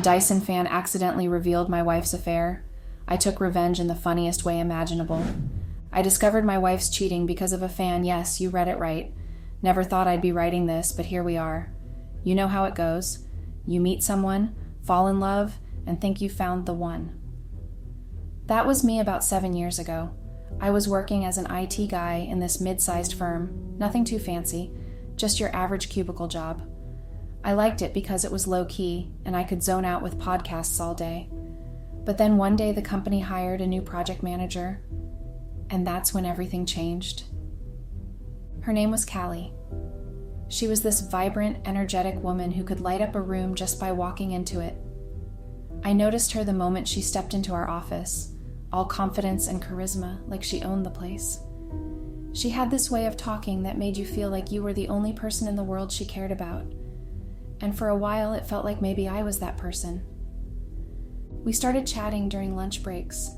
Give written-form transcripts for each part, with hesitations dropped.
Dyson fan accidentally revealed my wife's affair. I took revenge in the funniest way imaginable. I discovered my wife's cheating because of a fan. Yes, you read it right. Never thought I'd be writing this, but here we are. You know how it goes. You meet someone, fall in love, and think you found the one. That was me about 7 years ago. I was working as an IT guy in this mid-sized firm, nothing too fancy, just your average cubicle job. I liked it because it was low-key, and I could zone out with podcasts all day. But then one day the company hired a new project manager, and that's when everything changed. Her name was Callie. She was this vibrant, energetic woman who could light up a room just by walking into it. I noticed her the moment she stepped into our office, all confidence and charisma, like she owned the place. She had this way of talking that made you feel like you were the only person in the world she cared about. And for a while, it felt like maybe I was that person. We started chatting during lunch breaks.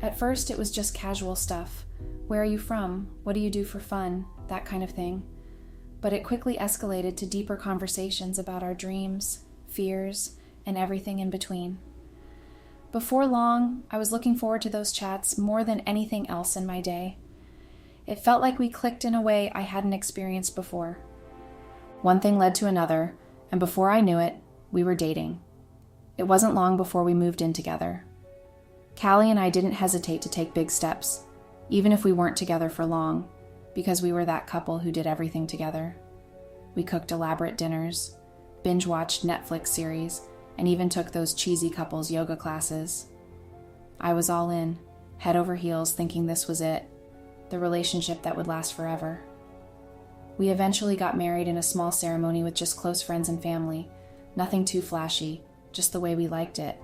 At first, it was just casual stuff. Where are you from? What do you do for fun? That kind of thing. But it quickly escalated to deeper conversations about our dreams, fears, and everything in between. Before long, I was looking forward to those chats more than anything else in my day. It felt like we clicked in a way I hadn't experienced before. One thing led to another, and before I knew it, we were dating. It wasn't long before we moved in together. Callie and I didn't hesitate to take big steps, even if we weren't together for long, because we were that couple who did everything together. We cooked elaborate dinners, binge-watched Netflix series, and even took those cheesy couples yoga classes. I was all in, head over heels, thinking this was it, the relationship that would last forever. We eventually got married in a small ceremony with just close friends and family, nothing too flashy, just the way we liked it.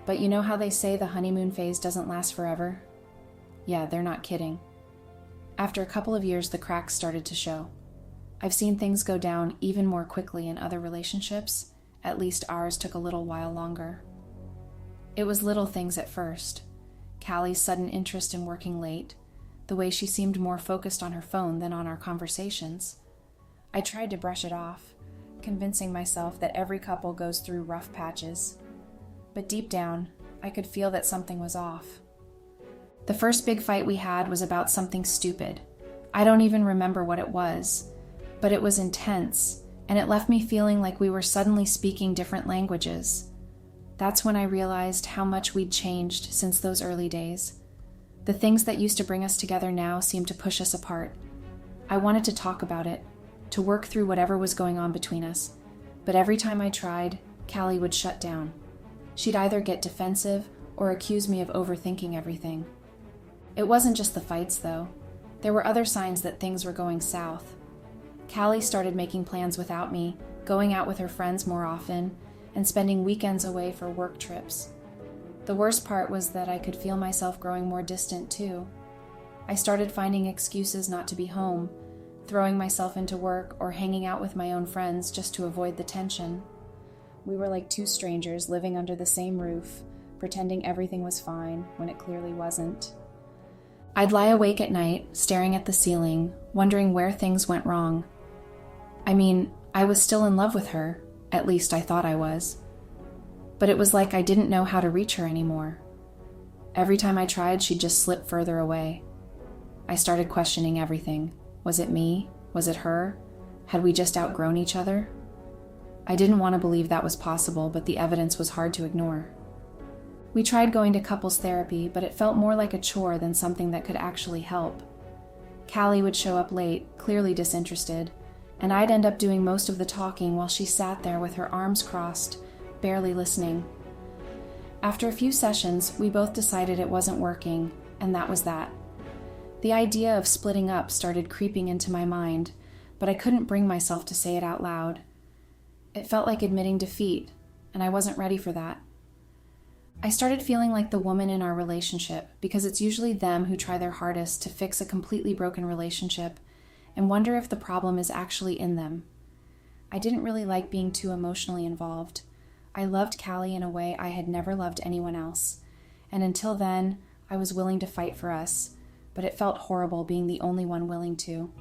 But you know how they say the honeymoon phase doesn't last forever? Yeah, they're not kidding. After a couple of years, the cracks started to show. I've seen things go down even more quickly in other relationships. At least ours took a little while longer. It was little things at first. Callie's sudden interest in working late, the way she seemed more focused on her phone than on our conversations. I tried to brush it off, convincing myself that every couple goes through rough patches. But deep down, I could feel that something was off. The first big fight we had was about something stupid. I don't even remember what it was, but it was intense, and it left me feeling like we were suddenly speaking different languages. That's when I realized how much we'd changed since those early days. The things that used to bring us together now seemed to push us apart. I wanted to talk about it, to work through whatever was going on between us, but every time I tried, Callie would shut down. She'd either get defensive or accuse me of overthinking everything. It wasn't just the fights, though. There were other signs that things were going south. Callie started making plans without me, going out with her friends more often, and spending weekends away for work trips. The worst part was that I could feel myself growing more distant, too. I started finding excuses not to be home, throwing myself into work or hanging out with my own friends just to avoid the tension. We were like two strangers living under the same roof, pretending everything was fine when it clearly wasn't. I'd lie awake at night, staring at the ceiling, wondering where things went wrong. I mean, I was still in love with her, at least I thought I was. But it was like I didn't know how to reach her anymore. Every time I tried, she'd just slip further away. I started questioning everything. Was it me? Was it her? Had we just outgrown each other? I didn't want to believe that was possible, but the evidence was hard to ignore. We tried going to couples therapy, but it felt more like a chore than something that could actually help. Callie would show up late, clearly disinterested, and I'd end up doing most of the talking while she sat there with her arms crossed, barely listening. After a few sessions, we both decided it wasn't working, and that was that. The idea of splitting up started creeping into my mind, but I couldn't bring myself to say it out loud. It felt like admitting defeat, and I wasn't ready for that. I started feeling like the woman in our relationship, because it's usually them who try their hardest to fix a completely broken relationship and wonder if the problem is actually in them. I didn't really like being too emotionally involved. I loved Callie in a way I had never loved anyone else, and until then, I was willing to fight for us, but it felt horrible being the only one willing to.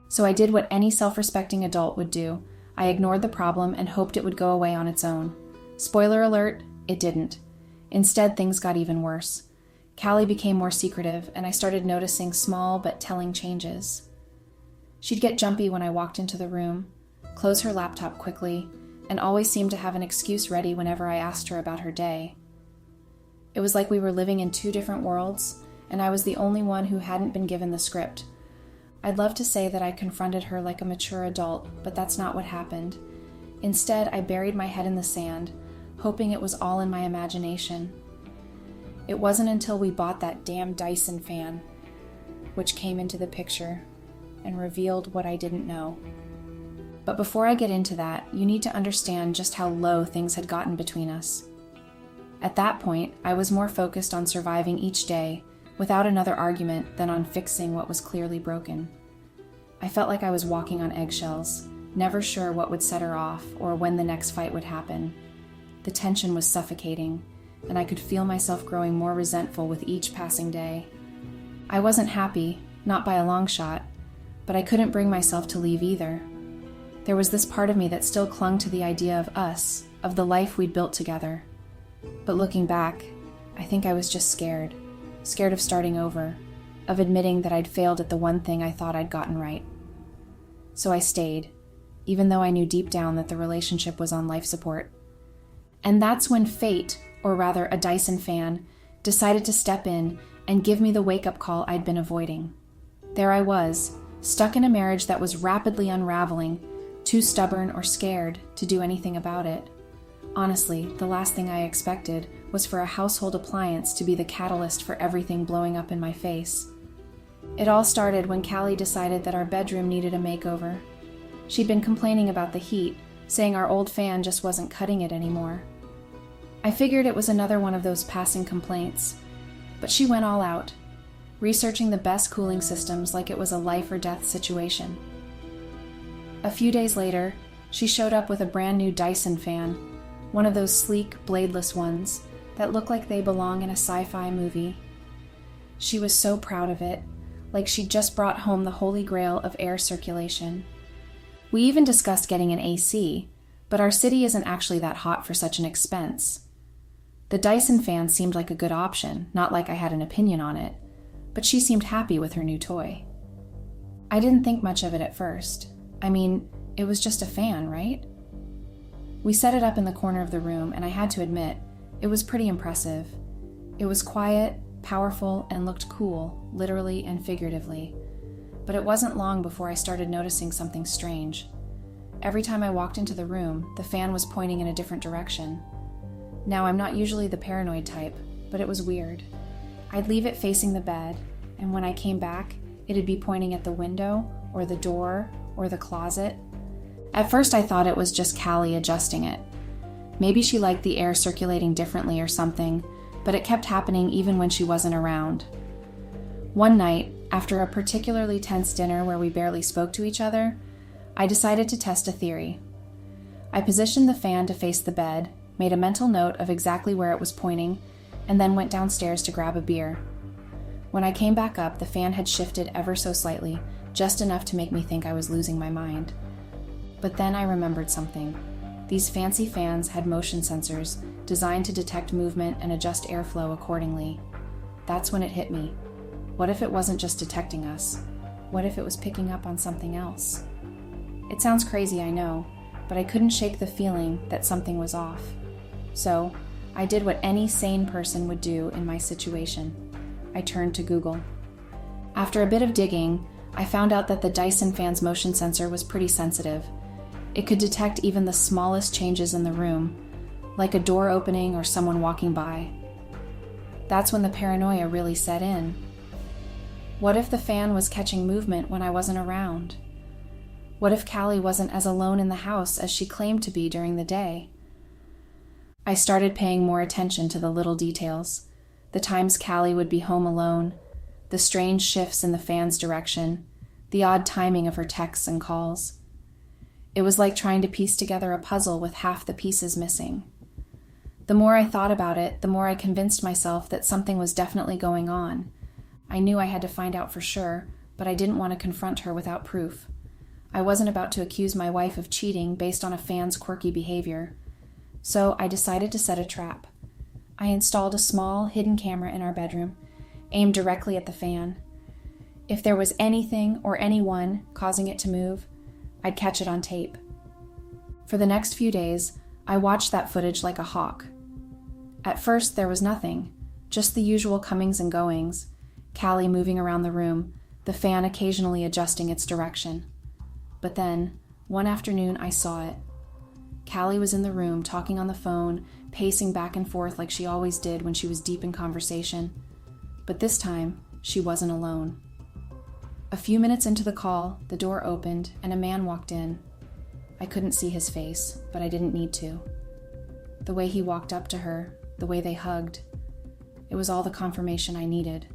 So I did what any self-respecting adult would do. I ignored the problem and hoped it would go away on its own. Spoiler alert, it didn't. Instead, things got even worse. Callie became more secretive, and I started noticing small but telling changes. She'd get jumpy when I walked into the room, close her laptop quickly, and always seemed to have an excuse ready whenever I asked her about her day. It was like we were living in two different worlds, and I was the only one who hadn't been given the script. I'd love to say that I confronted her like a mature adult, but that's not what happened. Instead, I buried my head in the sand, hoping it was all in my imagination. It wasn't until we bought that damn Dyson fan, which came into the picture and revealed what I didn't know. But before I get into that, you need to understand just how low things had gotten between us. At that point, I was more focused on surviving each day without another argument than on fixing what was clearly broken. I felt like I was walking on eggshells, never sure what would set her off or when the next fight would happen. The tension was suffocating, and I could feel myself growing more resentful with each passing day. I wasn't happy, not by a long shot, but I couldn't bring myself to leave either. There was this part of me that still clung to the idea of us, of the life we'd built together. But looking back, I think I was just scared of starting over, of admitting that I'd failed at the one thing I thought I'd gotten right. So I stayed, even though I knew deep down that the relationship was on life support. And that's when fate, or rather a Dyson fan, decided to step in and give me the wake-up call I'd been avoiding. There I was, stuck in a marriage that was rapidly unraveling, too stubborn or scared to do anything about it. Honestly, the last thing I expected was for a household appliance to be the catalyst for everything blowing up in my face. It all started when Callie decided that our bedroom needed a makeover. She'd been complaining about the heat, saying our old fan just wasn't cutting it anymore. I figured it was another one of those passing complaints, but she went all out, researching the best cooling systems like it was a life or death situation. A few days later, she showed up with a brand new Dyson fan, one of those sleek, bladeless ones that look like they belong in a sci-fi movie. She was so proud of it, like she'd just brought home the holy grail of air circulation. We even discussed getting an AC, but our city isn't actually that hot for such an expense. The Dyson fan seemed like a good option, not like I had an opinion on it, but she seemed happy with her new toy. I didn't think much of it at first. I mean, it was just a fan, right? We set it up in the corner of the room, and I had to admit, it was pretty impressive. It was quiet, powerful, and looked cool, literally and figuratively. But it wasn't long before I started noticing something strange. Every time I walked into the room, the fan was pointing in a different direction. Now, I'm not usually the paranoid type, but it was weird. I'd leave it facing the bed, and when I came back, it'd be pointing at the window, or the door, or the closet. At first I thought it was just Callie adjusting it. Maybe she liked the air circulating differently or something, but it kept happening even when she wasn't around. One night, after a particularly tense dinner where we barely spoke to each other, I decided to test a theory. I positioned the fan to face the bed, made a mental note of exactly where it was pointing, and then went downstairs to grab a beer. When I came back up, the fan had shifted ever so slightly, just enough to make me think I was losing my mind. But then I remembered something. These fancy fans had motion sensors designed to detect movement and adjust airflow accordingly. That's when it hit me. What if it wasn't just detecting us? What if it was picking up on something else? It sounds crazy, I know, but I couldn't shake the feeling that something was off. So, I did what any sane person would do in my situation. I turned to Google. After a bit of digging, I found out that the Dyson fan's motion sensor was pretty sensitive. It could detect even the smallest changes in the room, like a door opening or someone walking by. That's when the paranoia really set in. What if the fan was catching movement when I wasn't around? What if Callie wasn't as alone in the house as she claimed to be during the day? I started paying more attention to the little details, the times Callie would be home alone, the strange shifts in the fan's direction, the odd timing of her texts and calls. It was like trying to piece together a puzzle with half the pieces missing. The more I thought about it, the more I convinced myself that something was definitely going on. I knew I had to find out for sure, but I didn't want to confront her without proof. I wasn't about to accuse my wife of cheating based on a fan's quirky behavior. So I decided to set a trap. I installed a small, hidden camera in our bedroom, aimed directly at the fan. If there was anything or anyone causing it to move, I'd catch it on tape. For the next few days, I watched that footage like a hawk. At first, there was nothing, just the usual comings and goings, Callie moving around the room, the fan occasionally adjusting its direction. But then, one afternoon, I saw it. Callie was in the room, talking on the phone, pacing back and forth like she always did when she was deep in conversation. But this time, she wasn't alone. A few minutes into the call, the door opened and a man walked in. I couldn't see his face, but I didn't need to. The way he walked up to her, the way they hugged, it was all the confirmation I needed.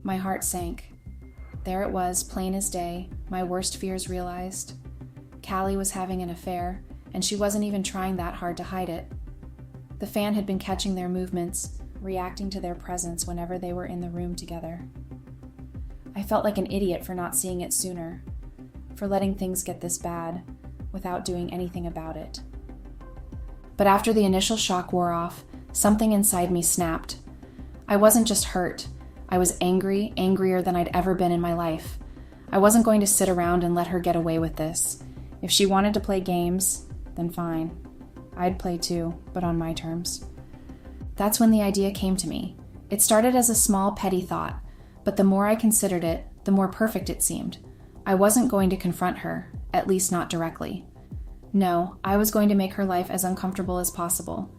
My heart sank. There it was, plain as day, my worst fears realized. Callie was having an affair, and she wasn't even trying that hard to hide it. The fan had been catching their movements, reacting to their presence whenever they were in the room together. I felt like an idiot for not seeing it sooner, for letting things get this bad without doing anything about it. But after the initial shock wore off, something inside me snapped. I wasn't just hurt. I was angry, angrier than I'd ever been in my life. I wasn't going to sit around and let her get away with this. If she wanted to play games, then fine. I'd play too, but on my terms. That's when the idea came to me. It started as a small, petty thought, but the more I considered it, the more perfect it seemed. I wasn't going to confront her, at least not directly. No, I was going to make her life as uncomfortable as possible,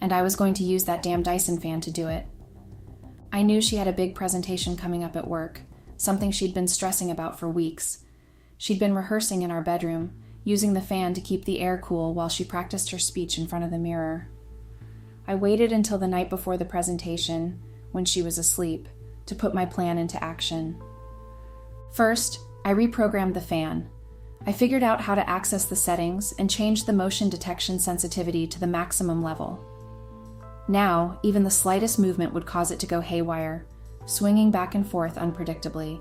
and I was going to use that damn Dyson fan to do it. I knew she had a big presentation coming up at work, something she'd been stressing about for weeks. She'd been rehearsing in our bedroom, using the fan to keep the air cool while she practiced her speech in front of the mirror. I waited until the night before the presentation, when she was asleep, to put my plan into action. First, I reprogrammed the fan. I figured out how to access the settings and change the motion detection sensitivity to the maximum level. Now, even the slightest movement would cause it to go haywire, swinging back and forth unpredictably.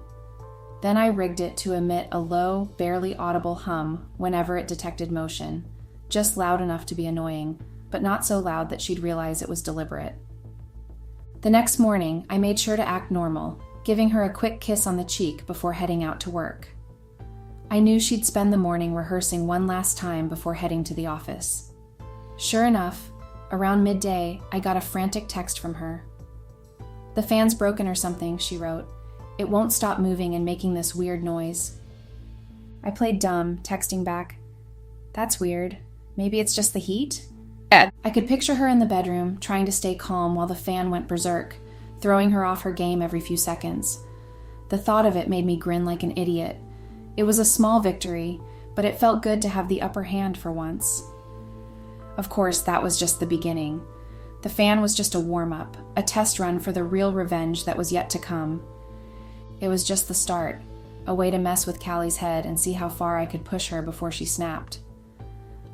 Then I rigged it to emit a low, barely audible hum whenever it detected motion, just loud enough to be annoying, but not so loud that she'd realize it was deliberate. The next morning, I made sure to act normal, giving her a quick kiss on the cheek before heading out to work. I knew she'd spend the morning rehearsing one last time before heading to the office. Sure enough, around midday, I got a frantic text from her. "The fan's broken or something," she wrote. "It won't stop moving and making this weird noise." I played dumb, texting back, "That's weird. Maybe it's just the heat?" I could picture her in the bedroom, trying to stay calm while the fan went berserk, throwing her off her game every few seconds. The thought of it made me grin like an idiot. It was a small victory, but it felt good to have the upper hand for once. Of course, that was just the beginning. The fan was just a warm-up, a test run for the real revenge that was yet to come. It was just the start, a way to mess with Callie's head and see how far I could push her before she snapped.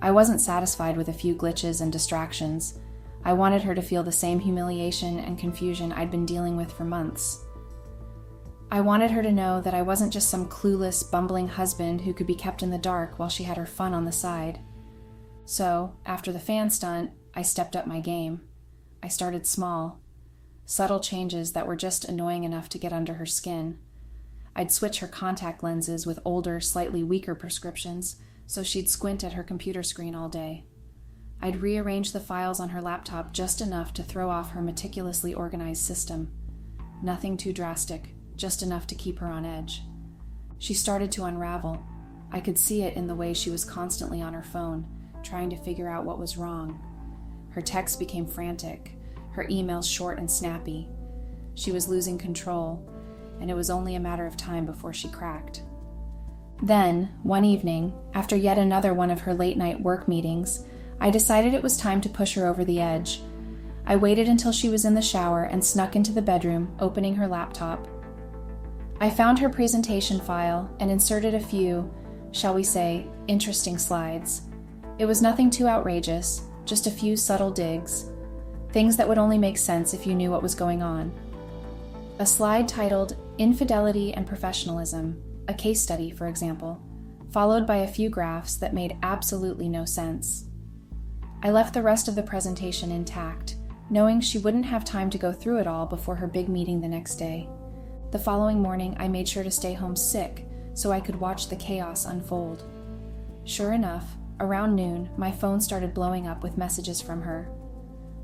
I wasn't satisfied with a few glitches and distractions. I wanted her to feel the same humiliation and confusion I'd been dealing with for months. I wanted her to know that I wasn't just some clueless, bumbling husband who could be kept in the dark while she had her fun on the side. So, after the fan stunt, I stepped up my game. I started small. Subtle changes that were just annoying enough to get under her skin. I'd switch her contact lenses with older, slightly weaker prescriptions, so she'd squint at her computer screen all day. I'd rearrange the files on her laptop just enough to throw off her meticulously organized system. Nothing too drastic, just enough to keep her on edge. She started to unravel. I could see it in the way she was constantly on her phone, trying to figure out what was wrong. Her texts became frantic, her emails short and snappy. She was losing control, and it was only a matter of time before she cracked. Then, one evening, after yet another one of her late-night work meetings, I decided it was time to push her over the edge. I waited until she was in the shower and snuck into the bedroom, opening her laptop. I found her presentation file and inserted a few, shall we say, interesting slides. It was nothing too outrageous, just a few subtle digs, things that would only make sense if you knew what was going on. A slide titled "Infidelity and Professionalism," a case study, for example, followed by a few graphs that made absolutely no sense. I left the rest of the presentation intact, knowing she wouldn't have time to go through it all before her big meeting the next day. The following morning, I made sure to stay home sick so I could watch the chaos unfold. Sure enough, around noon, my phone started blowing up with messages from her.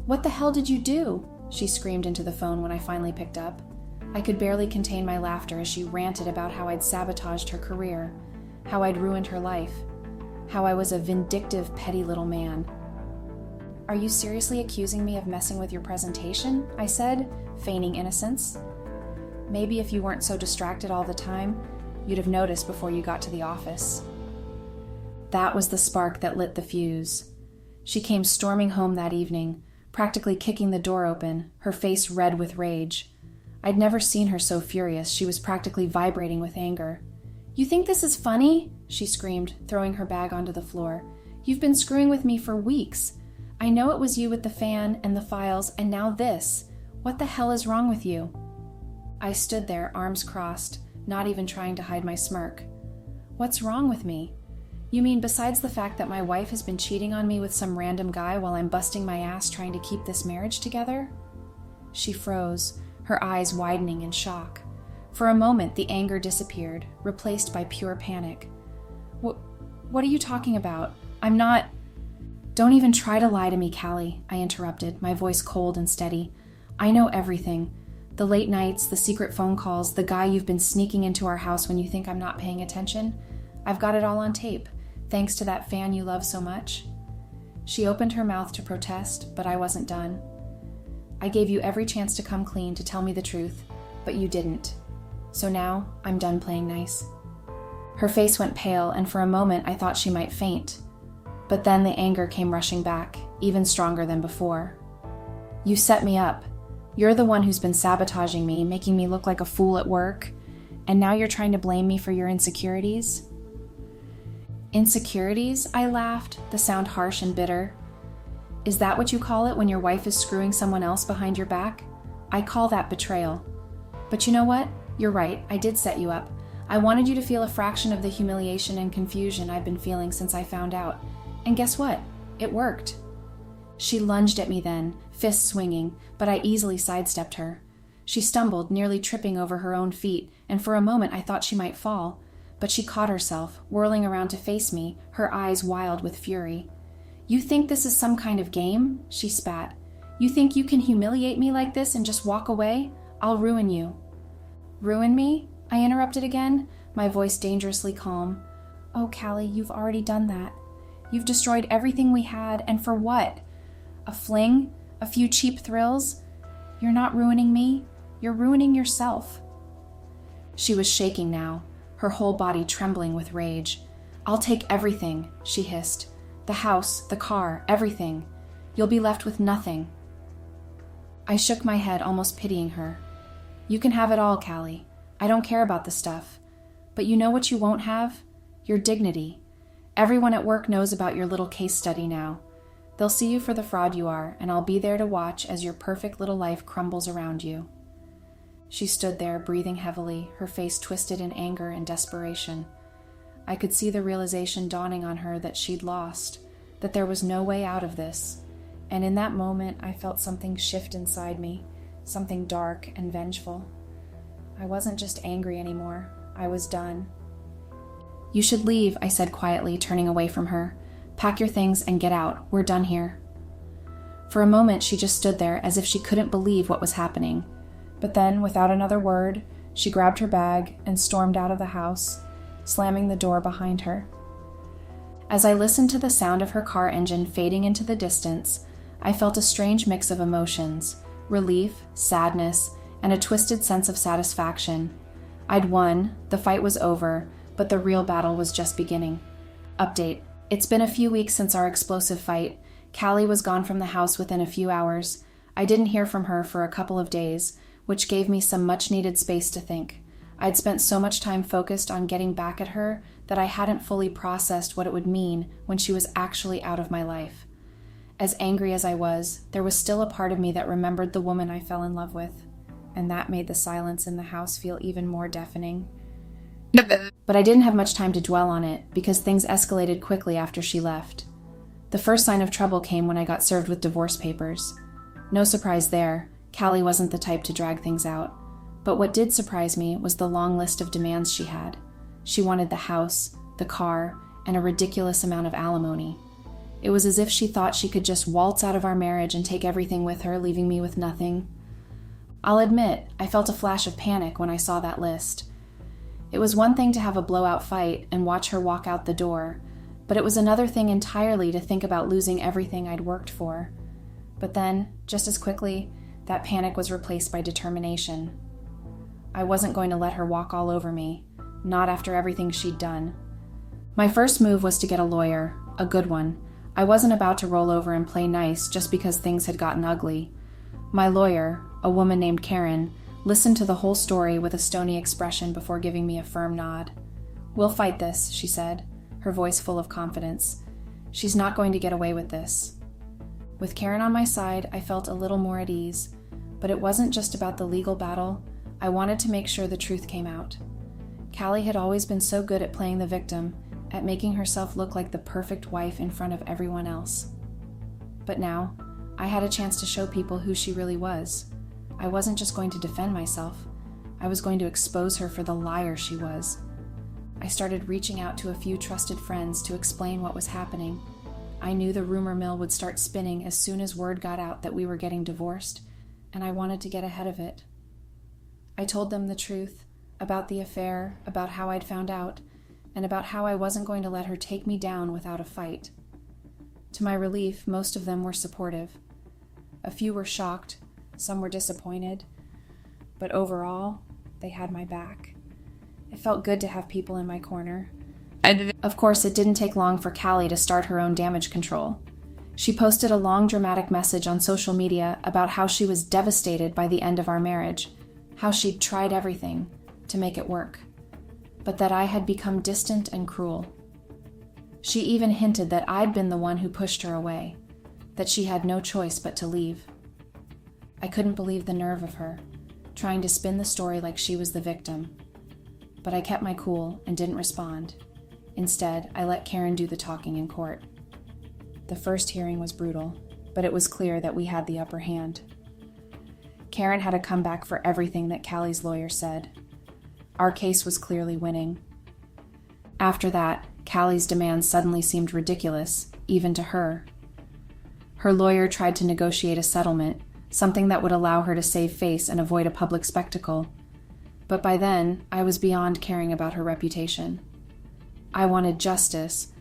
"What the hell did you do?" she screamed into the phone when I finally picked up. I could barely contain my laughter as she ranted about how I'd sabotaged her career, how I'd ruined her life, how I was a vindictive, petty little man. "Are you seriously accusing me of messing with your presentation?" I said, feigning innocence. "Maybe if you weren't so distracted all the time, you'd have noticed before you got to the office." That was the spark that lit the fuse. She came storming home that evening, practically kicking the door open, her face red with rage. I'd never seen her so furious. She was practically vibrating with anger. "You think this is funny?" she screamed, throwing her bag onto the floor. "You've been screwing with me for weeks. I know it was you with the fan and the files, and now this. What the hell is wrong with you?" I stood there, arms crossed, not even trying to hide my smirk. "What's wrong with me? You mean besides the fact that my wife has been cheating on me with some random guy while I'm busting my ass trying to keep this marriage together?" She froze, her eyes widening in shock. For a moment, the anger disappeared, replaced by pure panic. What are you talking about? I'm not..." "Don't even try to lie to me, Callie," I interrupted, my voice cold and steady. "I know everything. The late nights, the secret phone calls, the guy you've been sneaking into our house when you think I'm not paying attention. I've got it all on tape, thanks to that fan you love so much." She opened her mouth to protest, but I wasn't done. "I gave you every chance to come clean, to tell me the truth, but you didn't. So now, I'm done playing nice." Her face went pale, and for a moment I thought she might faint. But then the anger came rushing back, even stronger than before. "You set me up. You're the one who's been sabotaging me, making me look like a fool at work, and now you're trying to blame me for your insecurities?" "Insecurities?" I laughed, the sound harsh and bitter. "Is that what you call it when your wife is screwing someone else behind your back? I call that betrayal. But you know what? You're right, I did set you up. I wanted you to feel a fraction of the humiliation and confusion I've been feeling since I found out. And guess what? It worked." She lunged at me then, fists swinging, but I easily sidestepped her. She stumbled, nearly tripping over her own feet, and for a moment I thought she might fall. But she caught herself, whirling around to face me, her eyes wild with fury. "You think this is some kind of game?" she spat. "You think you can humiliate me like this and just walk away? I'll ruin you." "Ruin me?" I interrupted again, my voice dangerously calm. "Oh, Callie, you've already done that. You've destroyed everything we had, and for what? A fling? A few cheap thrills? You're not ruining me. You're ruining yourself." She was shaking now, her whole body trembling with rage. "I'll take everything," she hissed. "The house, the car, everything. You'll be left with nothing." I shook my head, almost pitying her. "You can have it all, Callie. I don't care about the stuff. But you know what you won't have? Your dignity. Everyone at work knows about your little case study now. They'll see you for the fraud you are, and I'll be there to watch as your perfect little life crumbles around you." She stood there, breathing heavily, her face twisted in anger and desperation. I could see the realization dawning on her that she'd lost, that there was no way out of this, and in that moment I felt something shift inside me, something dark and vengeful. I wasn't just angry anymore. I was done. "You should leave," I said quietly, turning away from her. "Pack your things and get out. We're done here." For a moment, she just stood there as if she couldn't believe what was happening. But then, without another word, she grabbed her bag and stormed out of the house, slamming the door behind her. As I listened to the sound of her car engine fading into the distance, I felt a strange mix of emotions: relief, sadness, and a twisted sense of satisfaction. I'd won, the fight was over, but the real battle was just beginning. Update. It's been a few weeks since our explosive fight. Callie was gone from the house within a few hours. I didn't hear from her for a couple of days, which gave me some much-needed space to think. I'd spent so much time focused on getting back at her that I hadn't fully processed what it would mean when she was actually out of my life. As angry as I was, there was still a part of me that remembered the woman I fell in love with, and that made the silence in the house feel even more deafening. But I didn't have much time to dwell on it, because things escalated quickly after she left. The first sign of trouble came when I got served with divorce papers. No surprise there, Callie wasn't the type to drag things out. But what did surprise me was the long list of demands she had. She wanted the house, the car, and a ridiculous amount of alimony. It was as if she thought she could just waltz out of our marriage and take everything with her, leaving me with nothing. I'll admit, I felt a flash of panic when I saw that list. It was one thing to have a blowout fight and watch her walk out the door, but it was another thing entirely to think about losing everything I'd worked for. But then, just as quickly, that panic was replaced by determination. I wasn't going to let her walk all over me, not after everything she'd done. My first move was to get a lawyer, a good one. I wasn't about to roll over and play nice just because things had gotten ugly. My lawyer, a woman named Karen, listened to the whole story with a stony expression before giving me a firm nod. "We'll fight this," she said, her voice full of confidence. "She's not going to get away with this." With Karen on my side, I felt a little more at ease, but it wasn't just about the legal battle. I wanted to make sure the truth came out. Callie had always been so good at playing the victim, at making herself look like the perfect wife in front of everyone else. But now, I had a chance to show people who she really was. I wasn't just going to defend myself. I was going to expose her for the liar she was. I started reaching out to a few trusted friends to explain what was happening. I knew the rumor mill would start spinning as soon as word got out that we were getting divorced, and I wanted to get ahead of it. I told them the truth, about the affair, about how I'd found out, and about how I wasn't going to let her take me down without a fight. To my relief, most of them were supportive. A few were shocked, some were disappointed, but overall, they had my back. It felt good to have people in my corner. Of course, it didn't take long for Callie to start her own damage control. She posted a long, dramatic message on social media about how she was devastated by the end of our marriage, how she'd tried everything to make it work, but that I had become distant and cruel. She even hinted that I'd been the one who pushed her away, that she had no choice but to leave. I couldn't believe the nerve of her, trying to spin the story like she was the victim. But I kept my cool and didn't respond. Instead, I let Karen do the talking in court. The first hearing was brutal, but it was clear that we had the upper hand. Karen had a comeback for everything that Callie's lawyer said. Our case was clearly winning. After that, Callie's demands suddenly seemed ridiculous, even to her. Her lawyer tried to negotiate a settlement, something that would allow her to save face and avoid a public spectacle. But by then, I was beyond caring about her reputation. I wanted justice,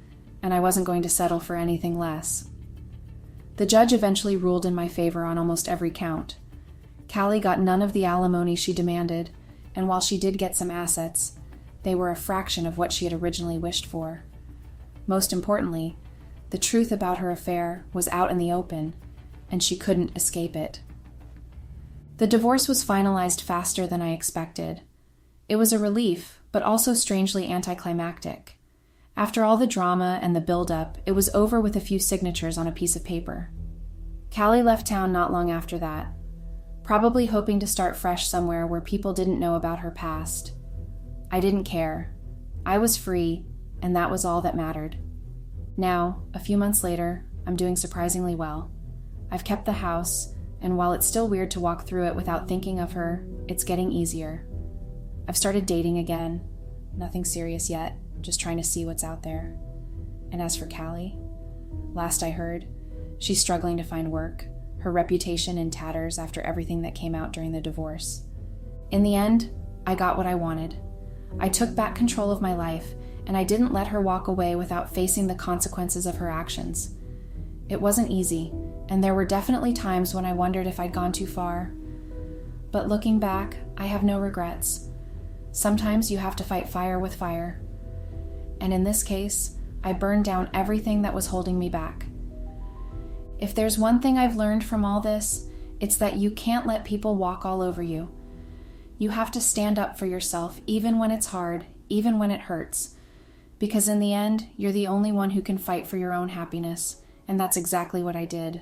and I wasn't going to settle for anything less. The judge eventually ruled in my favor on almost every count. Callie got none of the alimony she demanded, and while she did get some assets, they were a fraction of what she had originally wished for. Most importantly, the truth about her affair was out in the open, and she couldn't escape it. The divorce was finalized faster than I expected. It was a relief, but also strangely anticlimactic. After all the drama and the build-up, it was over with a few signatures on a piece of paper. Callie left town not long after that, probably hoping to start fresh somewhere where people didn't know about her past. I didn't care. I was free, and that was all that mattered. Now, a few months later, I'm doing surprisingly well. I've kept the house, and while it's still weird to walk through it without thinking of her, it's getting easier. I've started dating again. Nothing serious yet, just trying to see what's out there. And as for Callie, last I heard, she's struggling to find work, her reputation in tatters after everything that came out during the divorce. In the end, I got what I wanted. I took back control of my life, and I didn't let her walk away without facing the consequences of her actions. It wasn't easy, and there were definitely times when I wondered if I'd gone too far. But looking back, I have no regrets. Sometimes you have to fight fire with fire. And in this case, I burned down everything that was holding me back. If there's one thing I've learned from all this, it's that you can't let people walk all over you. You have to stand up for yourself, even when it's hard, even when it hurts. Because in the end, you're the only one who can fight for your own happiness, and that's exactly what I did.